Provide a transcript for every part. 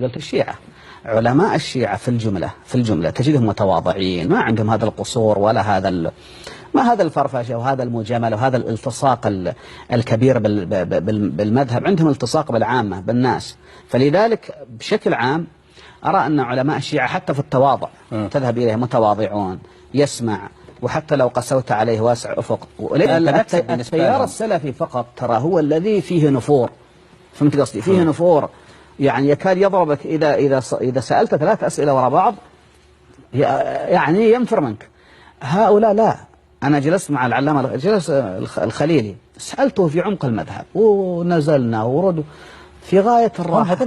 قلت الشيعة، علماء الشيعة في الجملة تجدهم متواضعين، ما عندهم هذا القصور ولا ما هذا الفرفشة وهذا المجاملة وهذا الالتصاق الكبير بالمذهب، عندهم التصاق بالعامة بالناس. فلذلك بشكل عام أرى أن علماء الشيعة حتى في التواضع تذهب إليه متواضعون، يسمع، وحتى لو قسوت عليه واسع أفق. التيار السلفي فقط ترى هو الذي فيه نفور، فهمت قصدي؟ فيه نفور، يعني يكاد يضربك إذا سألت 3 أسئلة وراء بعض يعني ينفر منك. هؤلاء لا. أنا جلست مع العلامة الخليلي، سألته في عمق المذهب ونزلنا ورد في غاية الراحة.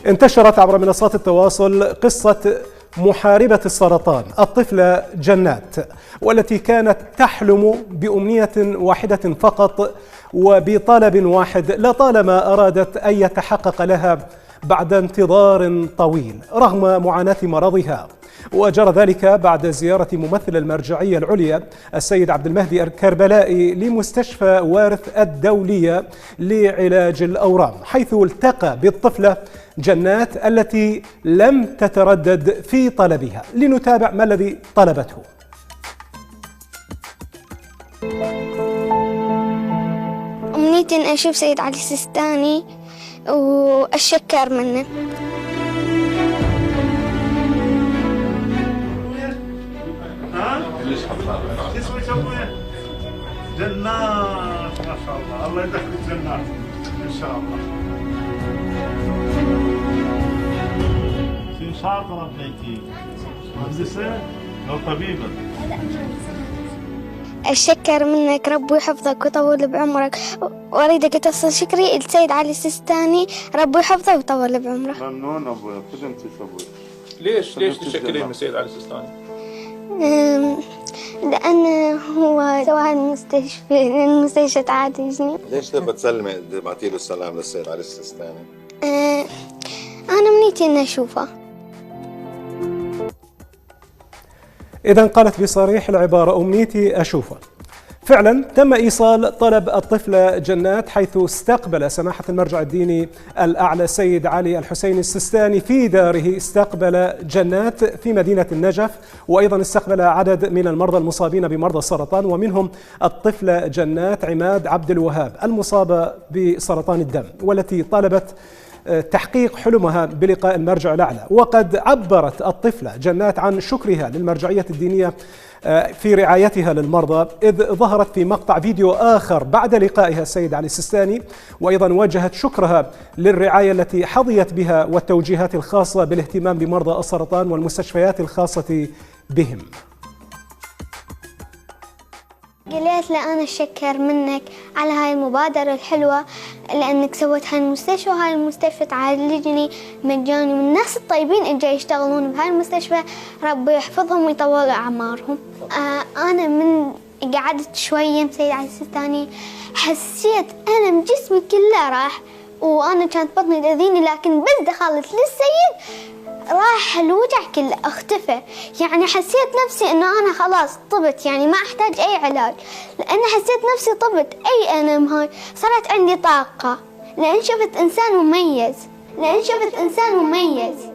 انتشرت عبر منصات التواصل قصة محاربة السرطان الطفلة جنات، والتي كانت تحلم بأمنية واحدة فقط وبطلب واحد لطالما أرادت أن يتحقق لها بعد انتظار طويل رغم معاناة مرضها. وجرى ذلك بعد زيارة ممثل المرجعية العليا السيد عبد المهدي الكربلائي لمستشفى وارث الدولية لعلاج الأورام، حيث التقى بالطفلة جنات التي لم تتردد في طلبها. لنتابع ما الذي طلبته. أمنيتي أن أشوف سيد علي السيستاني وأشكر منه. اسمك ابويا جنات، ما شاء الله، الله يدخلك جنات ان شاء الله. شو شاطره ابنتي؟ مهندسه او طبيبه؟ أشكر منك، ربي يحفظك ويطول بعمرك، وأريدك توصل شكري للسيد علي السيستاني، ربي يحفظه ويطول بعمره. ممنون ابويا، خذ انت ابويا. ليش تشكرين من السيد علي السيستاني؟ لأنه هو سوى المستشفى تعالجني. ليش تبغى تبعتي له السلام للسيد علي السيستاني؟ أنا أمنيتي إني أشوفه. إذن قالت بصريح العبارة أمنيتي أشوفه. فعلا تم إيصال طلب الطفلة جنات، حيث استقبل سماحة المرجع الديني الأعلى السيد علي الحسين السيستاني في داره، استقبل جنات في مدينة النجف، وأيضا استقبل عدد من المرضى المصابين بمرضى السرطان، ومنهم الطفلة جنات عماد عبد الوهاب المصابة بسرطان الدم، والتي طلبت تحقيق حلمها بلقاء المرجع الأعلى. وقد عبرت الطفلة جنات عن شكرها للمرجعية الدينية في رعايتها للمرضى، إذ ظهرت في مقطع فيديو آخر بعد لقائها السيد علي السيستاني، وأيضا وجهت شكرها للرعاية التي حظيت بها والتوجيهات الخاصة بالاهتمام بمرضى السرطان والمستشفيات الخاصة بهم. قلت له أنا أشكر منك على هاي المبادرة الحلوة، لأنك سويت هاي المستشفى، وهاي المستشفى تعالجني مجاني، والناس الطيبين اللي جاي يشتغلون بهاي المستشفى ربي يحفظهم ويطول أعمارهم. أنا من قعدت شوية مسيد على السيستاني حسيت أنا جسمي كله راح، وأنا كانت بطني تأذيني، لكن بس دخلت للسيد راح الوجع كله اختفى. يعني حسيت نفسي انه انا خلاص طبت، يعني ما احتاج اي علاج، لان حسيت نفسي طبت. اي الم هاي صارت عندي طاقة، لان شفت انسان مميز.